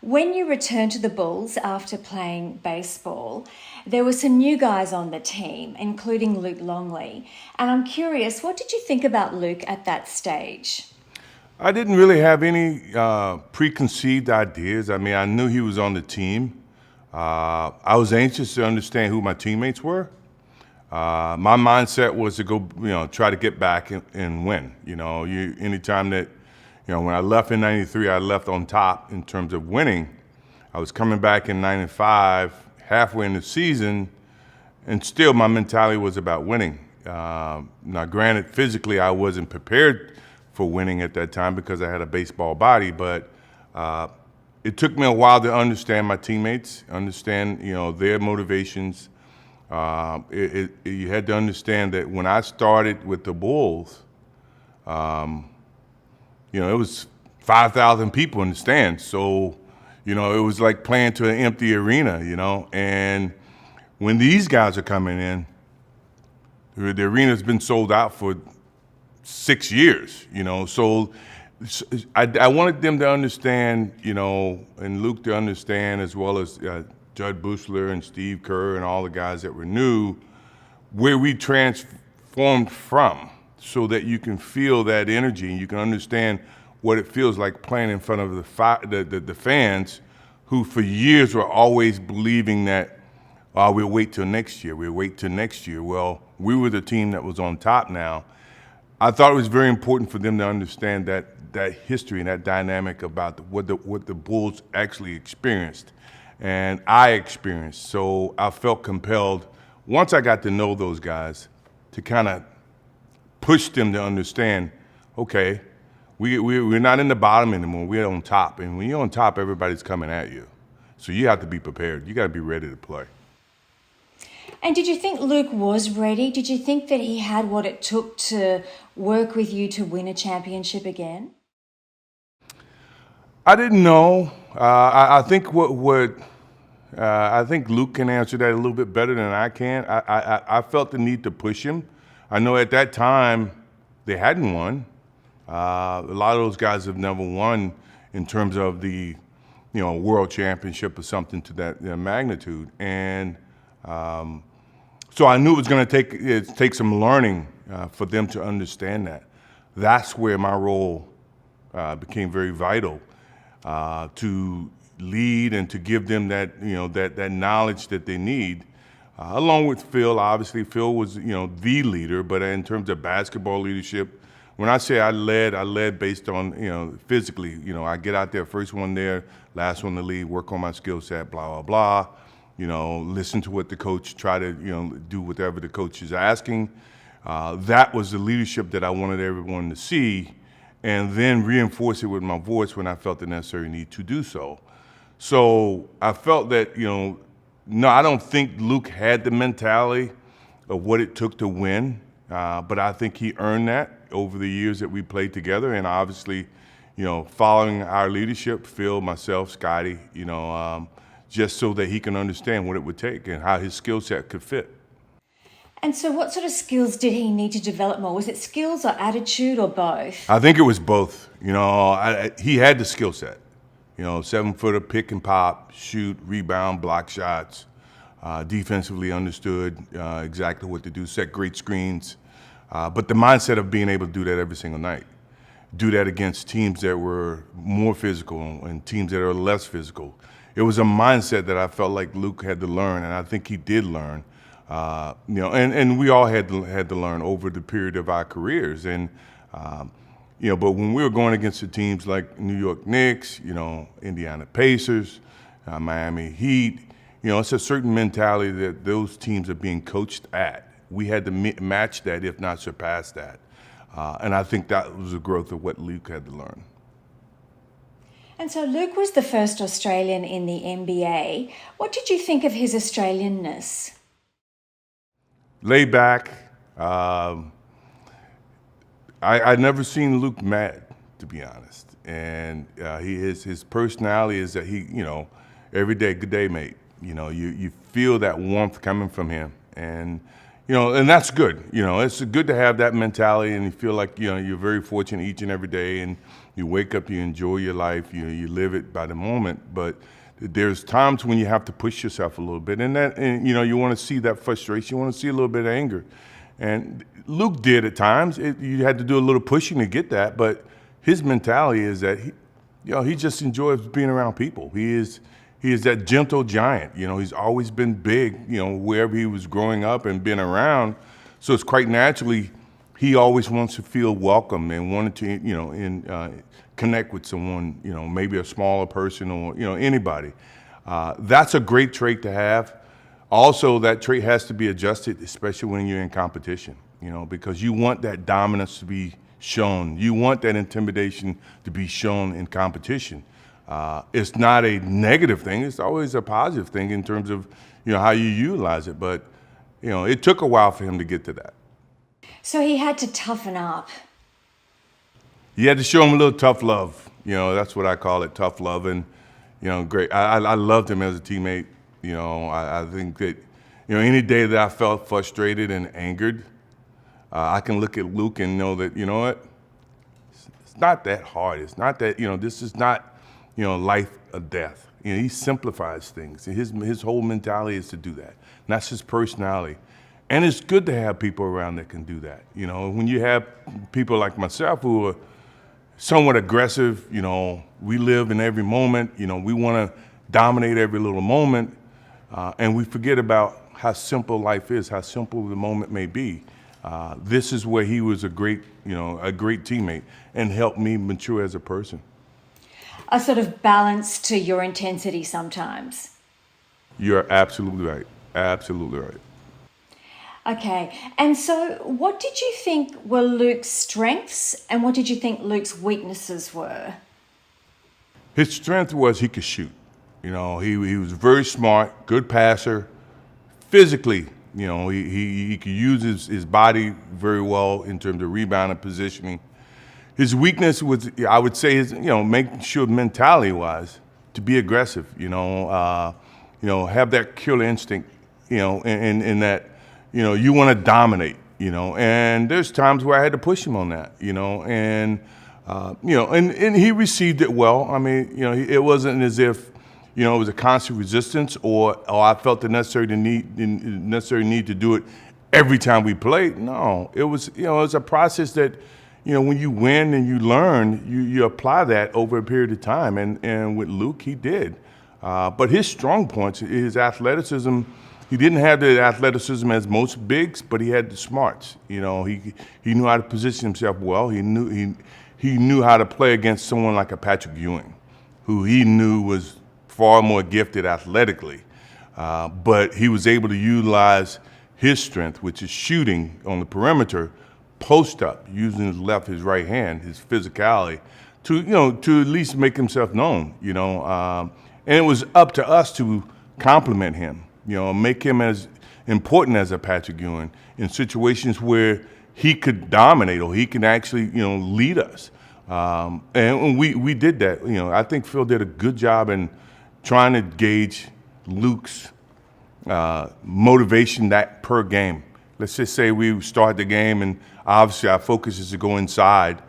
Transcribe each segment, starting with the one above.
When you returned to the Bulls after playing baseball, there were some new guys on the team, including Luc Longley. And I'm curious, what did you think about Luke at that stage? I didn't really have any preconceived ideas. I mean, I knew he was on the team. I was anxious to understand who my teammates were. My mindset was to go, try to get back and win. Anytime that, when I left in '93, I left on top in terms of winning. I was coming back in '95, halfway in the season, and still my mentality was about winning. Now, granted, physically I wasn't prepared for winning at that time because I had a baseball body, but it took me a while to understand my teammates, understand their motivations. You had to understand that when I started with the Bulls, it was 5,000 people in the stands, so it was like playing to an empty arena, and when these guys are coming in, the arena's been sold out for 6 years, so I wanted them to understand, and Luke to understand, as well as Judd Bushler and Steve Kerr and all the guys that were new, where we transformed from, so that you can feel that energy and you can understand what it feels like playing in front of the fans who for years were always believing that we'll wait till next year, we'll wait till next year. Well, we were the team that was on top now. I thought it was very important for them to understand that history and that dynamic about what the Bulls actually experienced and I experienced. So I felt compelled, once I got to know those guys, to kind of push them to understand, okay, we're not in the bottom anymore, we're on top. And when you're on top, everybody's coming at you. So you have to be prepared. You got to be ready to play. And did you think Luke was ready? Did you think that he had what it took to work with you to win a championship again? I didn't know. I think I think Luke can answer that a little bit better than I can. I felt the need to push him. I know at that time they hadn't won. A lot of those guys have never won in terms of the world championship or something to that magnitude. And so I knew it was going to take some learning for them to understand that. That's where my role became very vital, to lead and to give them that that knowledge that they need. Along with Phil, obviously Phil was the leader, but in terms of basketball leadership, when I say I led based on physically. I get out there, first one there, last one to lead, work on my skill set, blah blah blah. Listen to what the coach, try to do whatever the coach is asking. That was the leadership that I wanted everyone to see, and then reinforce it with my voice when I felt the necessary need to do so. So I felt that no, I don't think Luke had the mentality of what it took to win, but I think he earned that over the years that we played together, and obviously, following our leadership, Phil, myself, Scotty, just so that he can understand what it would take and how his skill set could fit. And so what sort of skills did he need to develop more? Was it skills or attitude or both? I think it was both. He had the skill set. 7-footer, pick and pop, shoot, rebound, block shots. Defensively understood exactly what to do, set great screens. But the mindset of being able to do that every single night, do that against teams that were more physical and teams that are less physical. It was a mindset that I felt like Luke had to learn, and I think he did learn. And we all had to learn over the period of our careers. And but when we were going against the teams like New York Knicks, Indiana Pacers, Miami Heat, it's a certain mentality that those teams are being coached at. We had to match that, if not surpass that. And I think that was the growth of what Luke had to learn. And so Luke was the first Australian in the NBA. What did you think of his Australianness? Laid back. I'd never seen Luke mad, to be honest. And his personality is that he, every day, good day, mate. You feel that warmth coming from him. And, and that's good. It's good to have that mentality, and you feel like you're very fortunate each and every day, and you wake up, you enjoy your life, you live it by the moment. But there's times when you have to push yourself a little bit, and you want to see that frustration, you want to see a little bit of anger, and Luke did at times. You had to do a little pushing to get that, but his mentality is that he just enjoys being around people. He is that gentle giant. He's always been big, wherever he was growing up and been around. So it's quite naturally, he always wants to feel welcome and wanted to, connect with someone, maybe a smaller person or, anybody. That's a great trait to have. Also, that trait has to be adjusted, especially when you're in competition, because you want that dominance to be shown. You want that intimidation to be shown in competition. It's not a negative thing. It's always a positive thing in terms of, how you utilize it. But, it took a while for him to get to that. So he had to toughen up. You had to show him a little tough love. That's what I call it, tough love. And, great. I loved him as a teammate. I think that, any day that I felt frustrated and angered, I can look at Luke and know that, it's not that hard. It's not that, this is not, life or death. He simplifies things. His whole mentality is to do that. And that's his personality. And it's good to have people around that can do that. When you have people like myself who are somewhat aggressive, we live in every moment, we want to dominate every little moment, and we forget about how simple life is, how simple the moment may be. This is where he was a great teammate and helped me mature as a person. A sort of balance to your intensity sometimes. You're absolutely right. Absolutely right. Okay, and so what did you think were Luke's strengths and what did you think Luke's weaknesses were? His strength was he could shoot. He was very smart, good passer. Physically, he could use his body very well in terms of rebound and positioning. His weakness was, I would say, making sure mentality-wise to be aggressive. Have that killer instinct. In that. You want to dominate, and there's times where I had to push him on that, and he received it well. I mean, it wasn't as if, it was a constant resistance or I felt the necessary need to do it every time we played. No, it was, it was a process that, when you win and you learn, you apply that over a period of time, and with Luke, he did. But his strong points, his athleticism. He didn't have the athleticism as most bigs, but he had the smarts. He knew how to position himself well. He knew how to play against someone like a Patrick Ewing, who he knew was far more gifted athletically. But he was able to utilize his strength, which is shooting on the perimeter, post up, using his left, his right hand, his physicality, to at least make himself known. And it was up to us to compliment him. Make him as important as a Patrick Ewing in situations where he could dominate or he can actually, lead us. And we did that. I think Phil did a good job in trying to gauge Luke's motivation that per game. Let's just say we start the game and obviously our focus is to go inside,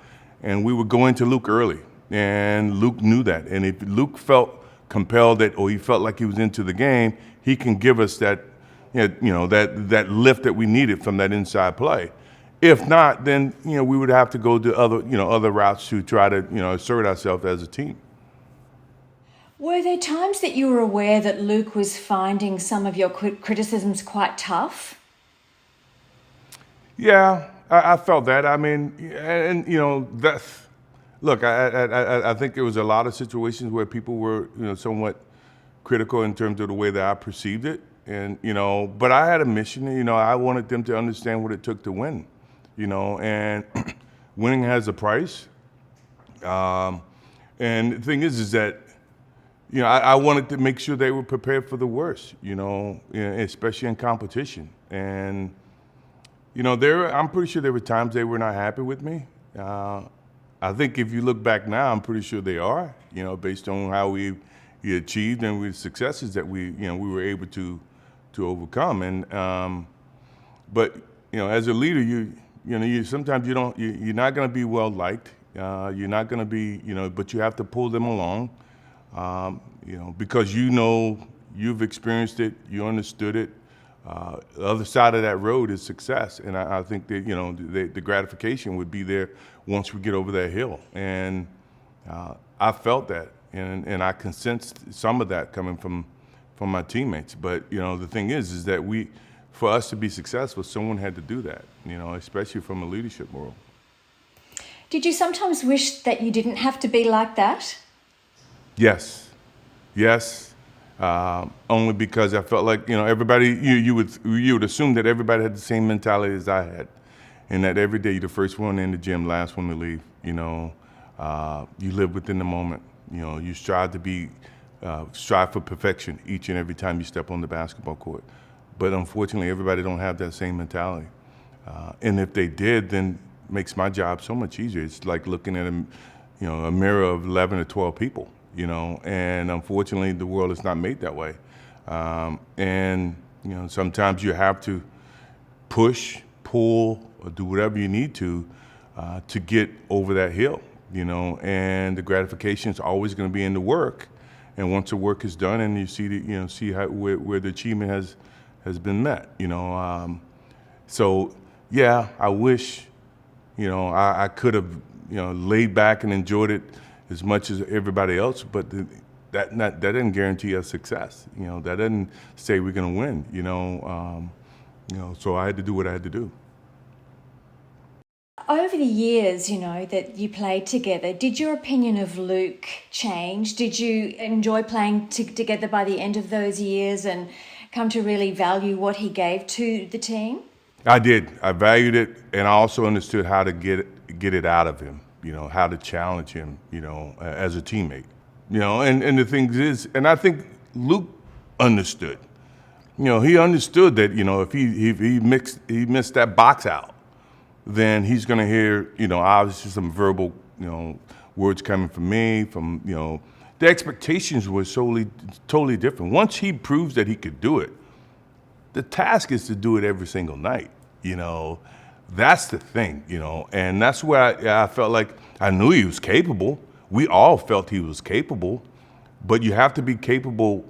and we would go into Luke early. And Luke knew that. And if Luke felt compelled or he felt like he was into the game, he can give us that, that lift that we needed from that inside play. If not, then we would have to go to other routes to try to assert ourselves as a team. Were there times that you were aware that Luke was finding some of your criticisms quite tough? Yeah, I felt that. I mean, and that's. Look, I think there was a lot of situations where people were somewhat critical in terms of the way that I perceived it, and but I had a mission. I wanted them to understand what it took to win, and winning has a price. And the thing is that I wanted to make sure they were prepared for the worst, especially in competition. And I'm pretty sure there were times they were not happy with me. I think if you look back now, I'm pretty sure they are, based on how we achieved and the successes that we were able to overcome. And But as a leader, you sometimes you're not going to be well liked. You're not going to be, but you have to pull them along, because you've experienced it, you understood it. The other side of that road is success, and I think that the gratification would be there once we get over that hill. And I felt that, and I can sense some of that coming from my teammates. But the thing is that for us to be successful, someone had to do that, especially from a leadership role. Did you sometimes wish that you didn't have to be like that? Yes. Only because I felt like everybody, you would assume that everybody had the same mentality as I had, and that every day you're the first one in the gym, last one to leave. You live within the moment. You strive for perfection each and every time you step on the basketball court. But unfortunately, everybody don't have that same mentality. And if they did, then it makes my job so much easier. It's like looking at a mirror of 11 or 12 people, and unfortunately, the world is not made that way. And sometimes you have to push, pull, or do whatever you need to get over that hill, and the gratification is always going to be in the work. And once the work is done and you see where the achievement has been met, so yeah, I wish, I could have, laid back and enjoyed it as much as everybody else, but that didn't guarantee us success. That didn't say we're going to win. So I had to do what I had to do. Over the years, that you played together, did your opinion of Luc change? Did you enjoy playing together by the end of those years and come to really value what he gave to the team? I did. I valued it, and I also understood how to get it out of him. How to challenge him. As a teammate. And the thing is, and I think Luc understood. He understood that if he missed that box out, then he's going to hear obviously some verbal words coming from me. From the expectations were totally different. Once he proves that he could do it, the task is to do it every single night. That's the thing, and that's where I felt like I knew he was capable. We all felt he was capable, but you have to be capable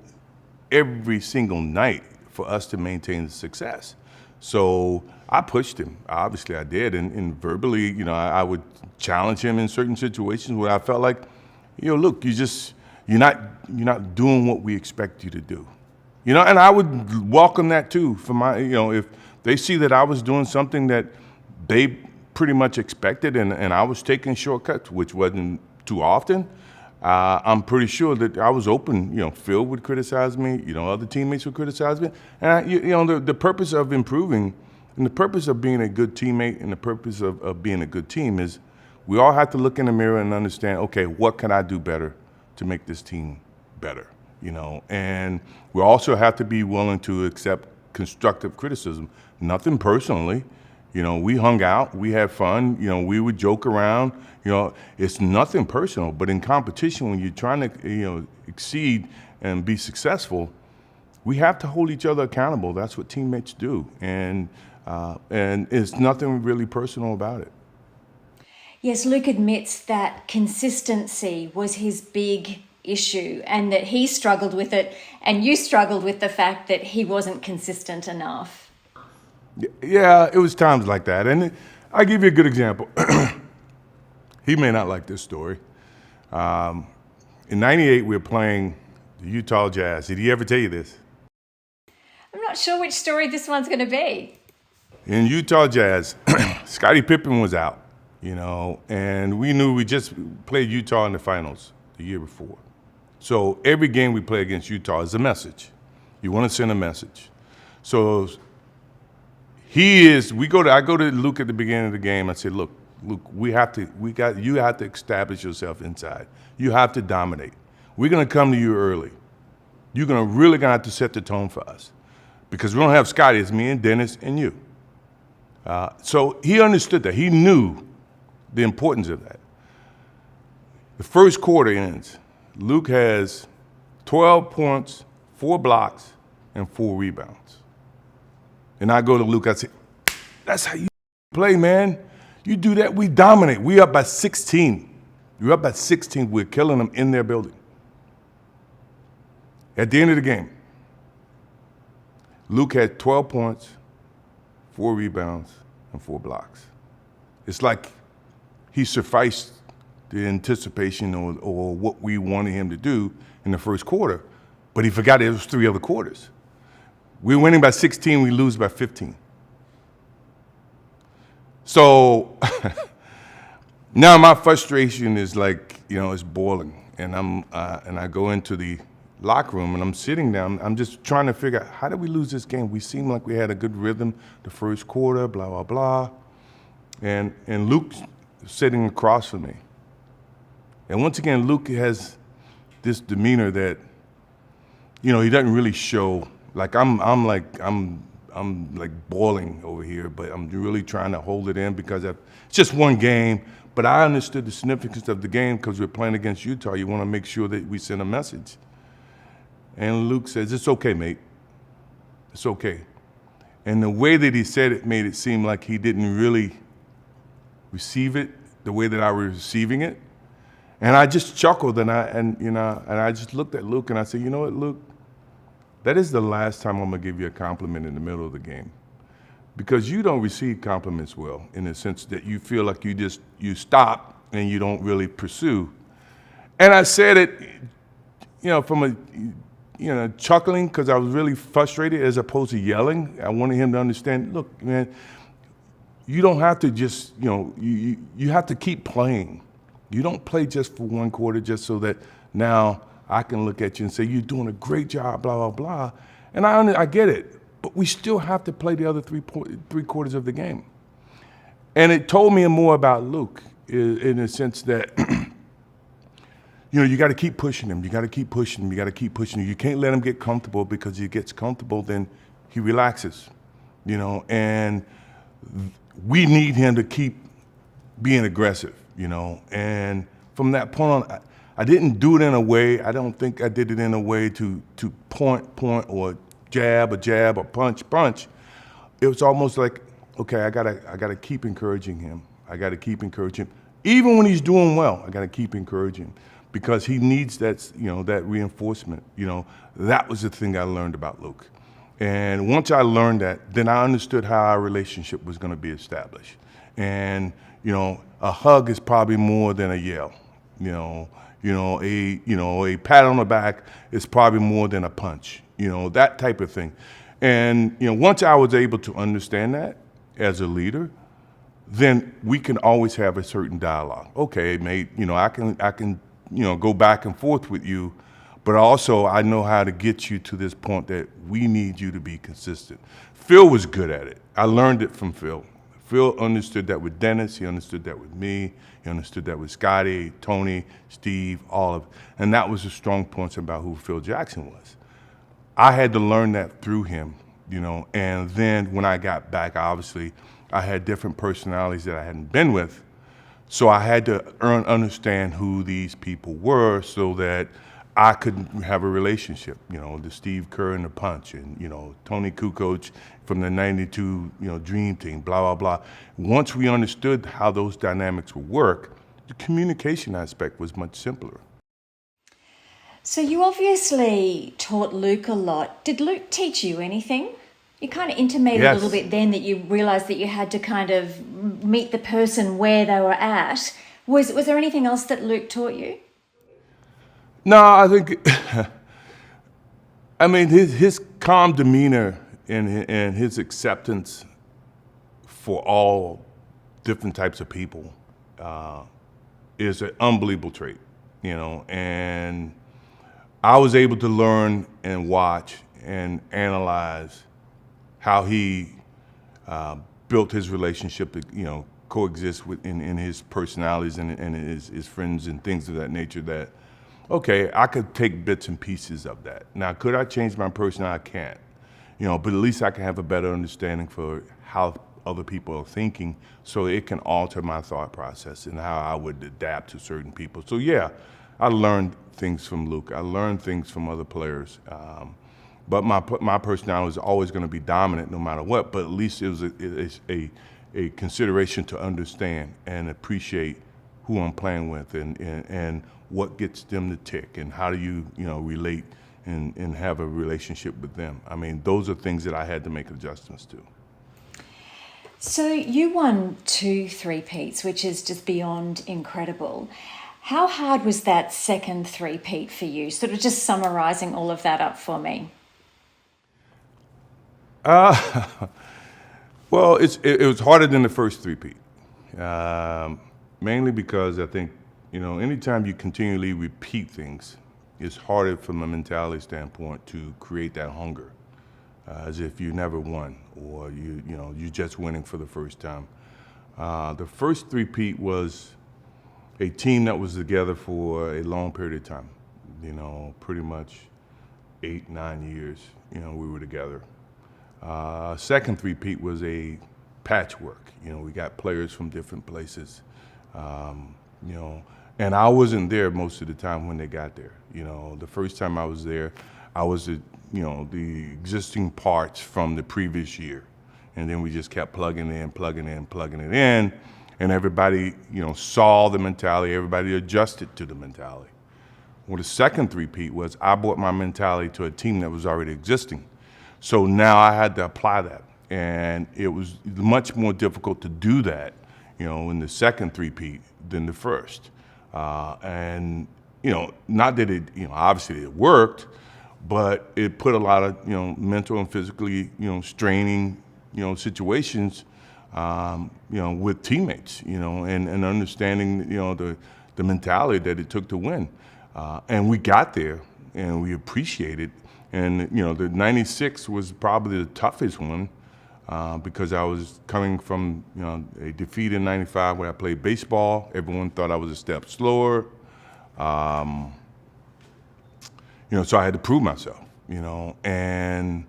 every single night for us to maintain the success. So I pushed him. Obviously, I did, and verbally, I would challenge him in certain situations where I felt like, look, you're not doing what we expect you to do. And I would welcome that too. For my, if they see that I was doing something that they pretty much expected, and I was taking shortcuts, which wasn't too often, I'm pretty sure that I was open. Phil would criticize me. Other teammates would criticize me. And the purpose of improving, and the purpose of being a good teammate, and the purpose of being a good team is we all have to look in the mirror and understand, okay, what can I do better to make this team better? And we also have to be willing to accept constructive criticism. Nothing personally. We hung out, we had fun, we would joke around, it's nothing personal. But in competition, when you're trying to, exceed and be successful, we have to hold each other accountable. That's what teammates do. And it's nothing really personal about it. Yes, Luc admits that consistency was his big issue and that he struggled with it, and you struggled with the fact that he wasn't consistent enough. Yeah, it was times like that. And I'll give you a good example. He may not like this story. In '98, we were playing the Utah Jazz. Did he ever tell you this? I'm not sure which story this one's going to be. In Utah Jazz, Scottie Pippen was out, and we knew we just played Utah in the finals the year before. So every game we play against Utah is a message. You want to send a message. So I go to Luc at the beginning of the game. I said, look, you have to establish yourself inside. You have to dominate. We're going to come to you early. You're really going to have to set the tone for us, because we don't have Scottie. It's me and Dennis and you. So he understood that. He knew the importance of that. The first quarter ends. Luc has 12 points, 4 blocks, and 4 rebounds. And I go to Luc, I say, That's how you play, man. You do that, we dominate. We up by 16. You're up by 16. We're killing them in their building. At the end of the game, Luc had 12 points, 4 rebounds, and 4 blocks. It's like he sufficed the anticipation or what we wanted him to do in the first quarter, but he forgot it was 3 other quarters. We're winning by 16, we lose by 15. So now my frustration is like, it's boiling, and I go into the locker room and I'm sitting down. I'm just trying to figure out, how did we lose this game? We seemed like we had a good rhythm the first quarter, blah blah blah, and Luke's sitting across from me. And once again, Luc has this demeanor that, he doesn't really show. Like I'm like boiling over here, but I'm really trying to hold it in because it's just one game. But I understood the significance of the game because we're playing against Utah. You want to make sure that we send a message. And Luc says, "It's okay, mate. It's okay." And the way that he said it made it seem like he didn't really receive it the way that I was receiving it. And I just chuckled and I just looked at Luc and I said, "You know what, Luc? That is the last time I'm gonna give you a compliment in the middle of the game. Because you don't receive compliments well, in the sense that you feel like you stop and you don't really pursue." And I said it, from a, chuckling because I was really frustrated as opposed to yelling. I wanted him to understand, look, man, you don't have to just, you have to keep playing. You don't play just for one quarter just so that now I can look at you and say, you're doing a great job, blah, blah, blah. And I get it, but we still have to play the other three quarters of the game. And it told me more about Luc in the sense that, you got to keep pushing him. You got to keep pushing him. You got to keep pushing him. You can't let him get comfortable, because he gets comfortable, then he relaxes, and we need him to keep being aggressive, And from that point on, I didn't do it in a way, I don't think I did it in a way to point, or jab, or punch. It was almost like, okay, I gotta keep encouraging him. I gotta keep encouraging him. Even when he's doing well, I gotta keep encouraging him, because he needs that, that reinforcement. That was the thing I learned about Luc. And once I learned that, then I understood how our relationship was gonna be established. And, a hug is probably more than a yell. A pat on the back is probably more than a punch, that type of thing. And, once I was able to understand that as a leader, then we can always have a certain dialogue. Okay, mate, I can go back and forth with you, but also I know how to get you to this point that we need you to be consistent. Phil was good at it. I learned it from Phil. Phil understood that with Dennis, he understood that with me, he understood that with Scotty, Tony, Steve, all of it. And that was the strong points about who Phil Jackson was. I had to learn that through him, and then when I got back, obviously, I had different personalities that I hadn't been with. So I had to understand who these people were so that I could have a relationship, the Steve Kerr and the Punch, and, Tony Kukoc from the 92, Dream Team, blah, blah, blah. Once we understood how those dynamics would work, the communication aspect was much simpler. So you obviously taught Luc a lot. Did Luc teach you anything? You kind of intimated a little bit then that you realized that you had to kind of meet the person where they were at. Was there anything else that Luc taught you? No, I think, his calm demeanor and his acceptance for all different types of people is an unbelievable trait, and I was able to learn and watch and analyze how he built his relationship to, coexist in his personalities and his friends and things of that nature that, okay, I could take bits and pieces of that. Now, could I change my personality? I can't. But at least I can have a better understanding for how other people are thinking, so it can alter my thought process and how I would adapt to certain people. So yeah, I learned things from Luc. I learned things from other players. But my personality was always going to be dominant no matter what. But at least it was a consideration to understand and appreciate who I'm playing with and what gets them to tick and how do you relate and have a relationship with them. I mean, those are things that I had to make adjustments to. So you won 2 threepeats, which is just beyond incredible. How hard was that second threepeat for you? Sort of just summarising all of that up for me. Well, it was harder than the first three-peat, mainly because I think, anytime you continually repeat things, it's harder from a mentality standpoint to create that hunger, as if you never won or you're just winning for the first time. The first three-peat was a team that was together for a long period of time, pretty much 8-9 years, we were together. Second three-peat was a patchwork. We got players from different places, and I wasn't there most of the time when they got there. The first time I was there, I was the existing parts from the previous year, and then we just kept plugging it in, and everybody, saw the mentality. Everybody adjusted to the mentality. Well, the second three-peat was I brought my mentality to a team that was already existing. So now I had to apply that, and it was much more difficult to do that, in the second three-peat than the first. And not that it, obviously it worked, but it put a lot of mental and physically straining situations, with teammates, and understanding the mentality that it took to win, and we got there, and we appreciated. And the '96 was probably the toughest one because I was coming from a defeat in '95 where I played baseball. Everyone thought I was a step slower, so I had to prove myself. And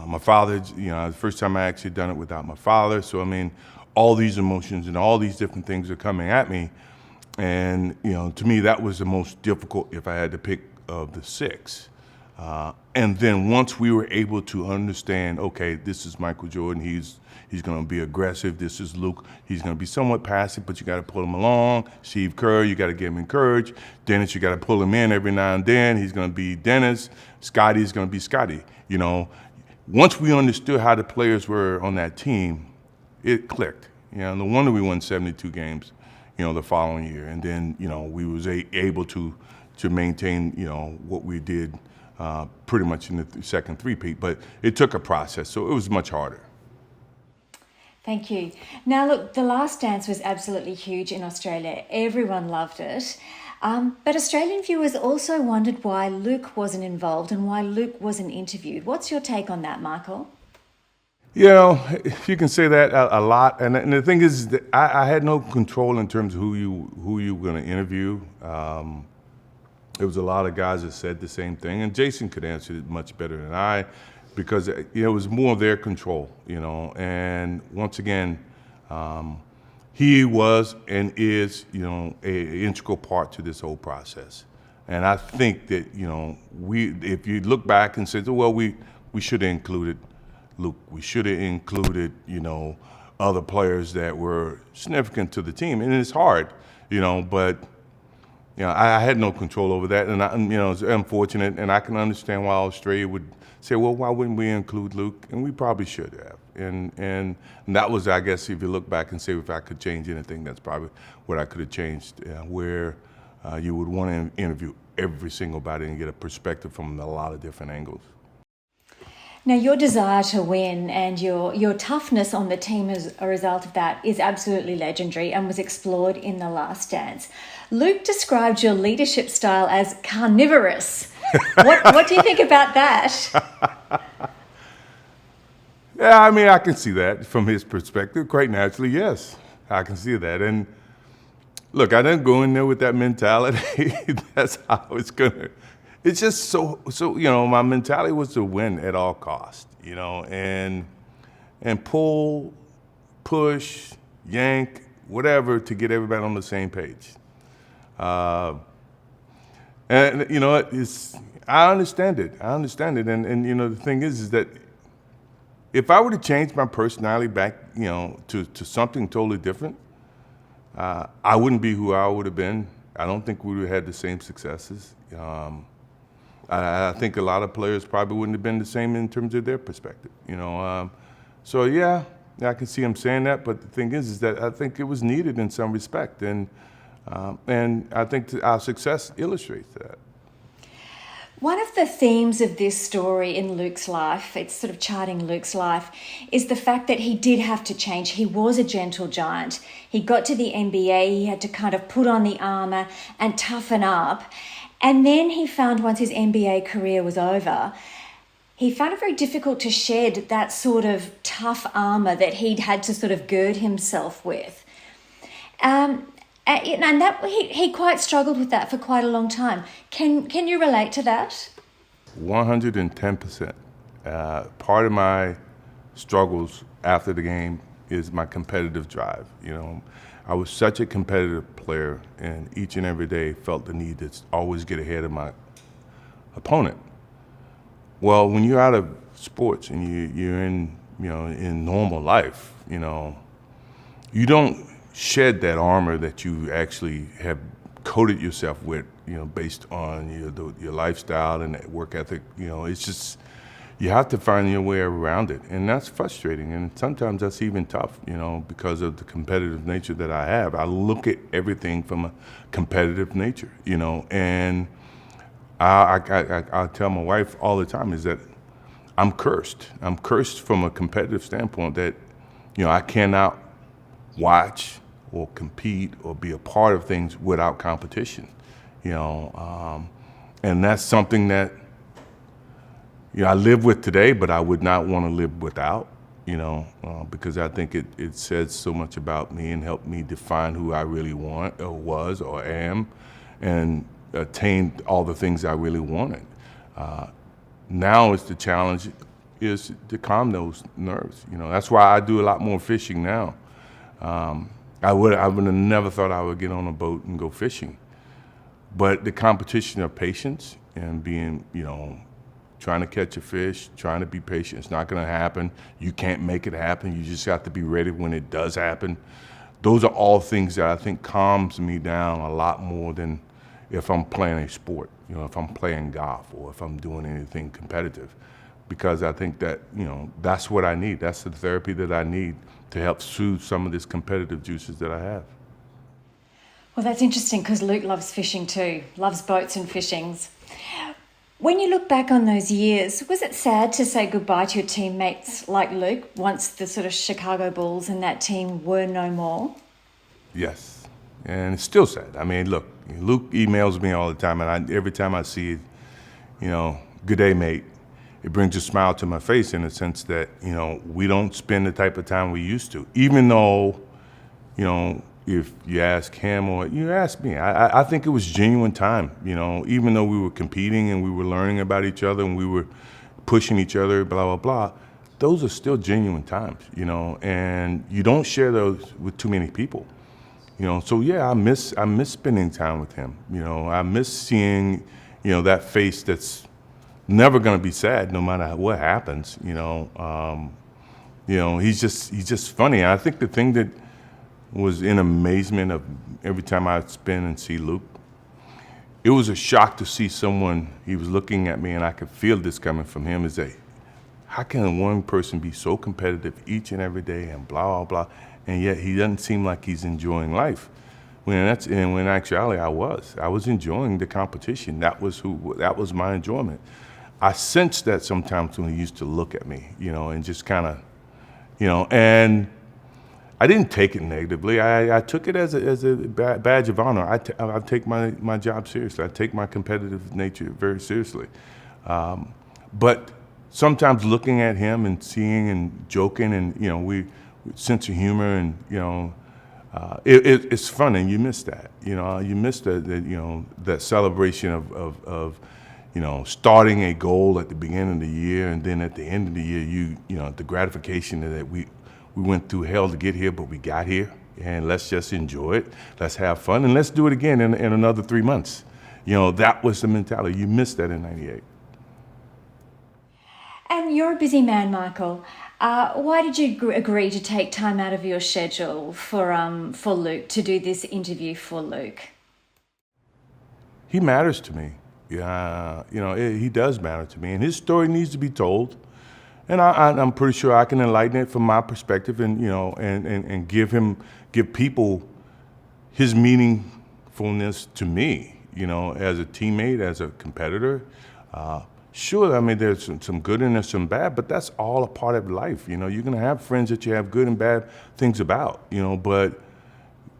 my father. The first time I actually done it without my father. So I mean, all these emotions and all these different things are coming at me, and to me that was the most difficult if I had to pick of the 6. And then once we were able to understand, okay, this is Michael Jordan, he's going to be aggressive. This is Luke, he's going to be somewhat passive, but you got to pull him along. Steve Kerr, you got to give him encourage. Dennis, you got to pull him in every now and then. He's going to be Dennis. Scotty's going to be Scotty. Once we understood how the players were on that team, it clicked. No wonder we won 72 games, the following year. And then, we was able to maintain, what we did pretty much in the second three-peat, but it took a process, so it was much harder. Thank you. Now, look, The Last Dance was absolutely huge in Australia. Everyone loved it. But Australian viewers also wondered why Luc wasn't involved and why Luc wasn't interviewed. What's your take on that, Michael? You can say that a lot, and the thing is that I had no control in terms of who you were going to interview. There was a lot of guys that said the same thing, and Jason could answer it much better than I, because it was more their control, And once again, he was and is, an integral part to this whole process. And I think that if you look back and say, well, we should have included Luke, we should have included other players that were significant to the team, and it's hard, but. I had no control over that, and it's unfortunate, and I can understand why Australia would say, well, why wouldn't we include Luke? And we probably should have. And that was, I guess, if you look back and say if I could change anything, that's probably what I could have changed, where you would want to interview every single body and get a perspective from a lot of different angles. Now, your desire to win and your toughness on the team as a result of that is absolutely legendary and was explored in The Last Dance. Luc described your leadership style as carnivorous. What do you think about that? Yeah, I mean, I can see that from his perspective. Quite naturally, yes, I can see that. And look, I didn't go in there with that mentality. That's how it's gonna. It's just so my mentality was to win at all costs, and pull, push, yank, whatever to get everybody on the same page. And it's I understand it. I understand it. And you know, the thing is that if I were to change my personality back, you know, to something totally different, I wouldn't be who I would have been. I don't think we would have had the same successes. I think a lot of players probably wouldn't have been the same in terms of their perspective, you know. So yeah, I can see him saying that, but the thing is that I think it was needed in some respect, and I think our success illustrates that. One of the themes of this story in Luke's life, it's sort of charting Luke's life, is the fact that he did have to change. He was a gentle giant. He got to the NBA, he had to kind of put on the armor and toughen up. And then he found once his NBA career was over, he found it very difficult to shed that sort of tough armor that he'd had to sort of gird himself with. And that he quite struggled with that for quite a long time. Can you relate to that? 110%. Part of my struggles after the game is my competitive drive. You know, I was such a competitive player, and each and every day felt the need to always get ahead of my opponent. Well, when you're out of sports and you're in, you know, in normal life, you know, you don't shed that armor that you actually have coated yourself with, you know, based on your lifestyle and that work ethic. You know, it's just, you have to find your way around it, and that's frustrating, and sometimes that's even tough, you know, because of the competitive nature that I have. I look at everything from a competitive nature, you know, and I tell my wife all the time is that I'm cursed. I'm cursed from a competitive standpoint that, you know, I cannot watch or compete or be a part of things without competition, you know, and that's something that, you know, I live with today, but I would not want to live without, you know, because I think it says so much about me and helped me define who I really want or was or am, and attain all the things I really wanted. Now it's the challenge is to calm those nerves. You know, that's why I do a lot more fishing now. I would have never thought I would get on a boat and go fishing. But the competition of patience and being, you know, trying to catch a fish, trying to be patient, it's not going to happen. You can't make it happen. You just have to be ready when it does happen. Those are all things that I think calms me down a lot more than if I'm playing a sport, you know, if I'm playing golf or if I'm doing anything competitive. Because I think that, you know, that's what I need. That's the therapy that I need to help soothe some of this competitive juices that I have. Well, that's interesting because Luke loves fishing too, loves boats and fishings. When you look back on those years, was it sad to say goodbye to your teammates like Luke once the sort of Chicago Bulls and that team were no more? Yes, and it's still sad. I mean, look, Luke emails me all the time, and every time I see it, you know, good day, mate, it brings a smile to my face in the sense that, you know, we don't spend the type of time we used to. Even though, you know, if you ask him or you ask me, I think it was genuine time, you know, even though we were competing and we were learning about each other and we were pushing each other, blah, blah, blah. Those are still genuine times, you know, and you don't share those with too many people, you know. So, yeah, I miss spending time with him, you know. I miss seeing, you know, that face that's never going to be sad no matter what happens, you know. You know, he's just funny. And I think the thing that was in amazement of every time I spin and see Luke, it was a shock to see someone, he was looking at me and I could feel this coming from him, is that how can one person be so competitive each and every day and blah, blah, blah, and yet he doesn't seem like he's enjoying life. When actually I was enjoying the competition. That was my enjoyment. I sensed that sometimes when he used to look at me, you know, and just kind of, you know, and I didn't take it negatively. I took it as a badge of honor. I take my job seriously. I take my competitive nature very seriously. But sometimes looking at him and seeing and joking and, you know, we sense of humor and, you know, it's fun, and you miss that. You know, you miss you know, that celebration of you know, starting a goal at the beginning of the year, and then at the end of the year, you know, the gratification that we went through hell to get here, but we got here, and let's just enjoy it. Let's have fun, and let's do it again in another 3 months. that was the mentality. You missed that in '98. And you're a busy man, Michael. Why did you agree to take time out of your schedule for Luc, to do this interview for Luc? He matters to me. Yeah, he does matter to me, and his story needs to be told. And I'm pretty sure I can enlighten it from my perspective, and and give people his meaningfulness to me. As a teammate, as a competitor. Sure, I mean, there's some good and there's some bad, but that's all a part of life. You're gonna have friends that you have good and bad things about. But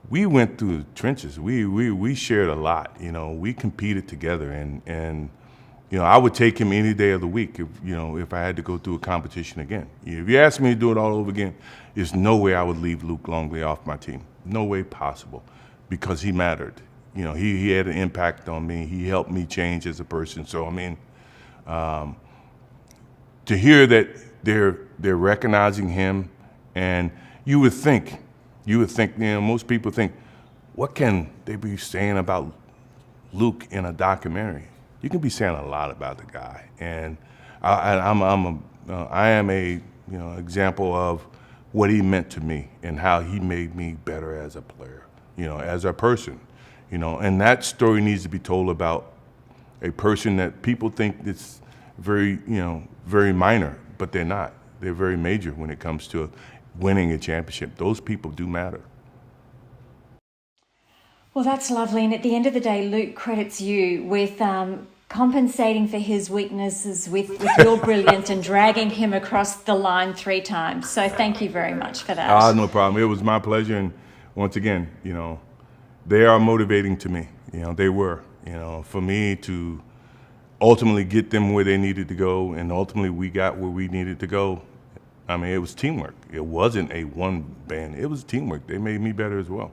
we went through the trenches. We shared a lot. We competed together, and I would take him any day of the week if I had to go through a competition again. If you asked me to do it all over again, there's no way I would leave Luc Longley off my team. No way possible, because he mattered. He had an impact on me. He helped me change as a person. So I mean, to hear that they're recognizing him, and you would think, most people think, what can they be saying about Luc in a documentary? You can be saying a lot about the guy, and I am a example of what he meant to me and how he made me better as a player, as a person, and that story needs to be told about a person that people think it's very very minor, but they're not. They're very major when it comes to winning a championship. Those people do matter. Well, that's lovely. And at the end of the day, Luc credits you with compensating for his weaknesses with your brilliance and dragging him across the line 3 times. So thank you very much for that. No problem. It was my pleasure. And once again, they are motivating to me. They were, for me to ultimately get them where they needed to go, and ultimately we got where we needed to go. I mean, it was teamwork. It wasn't a one band. It was teamwork. They made me better as well.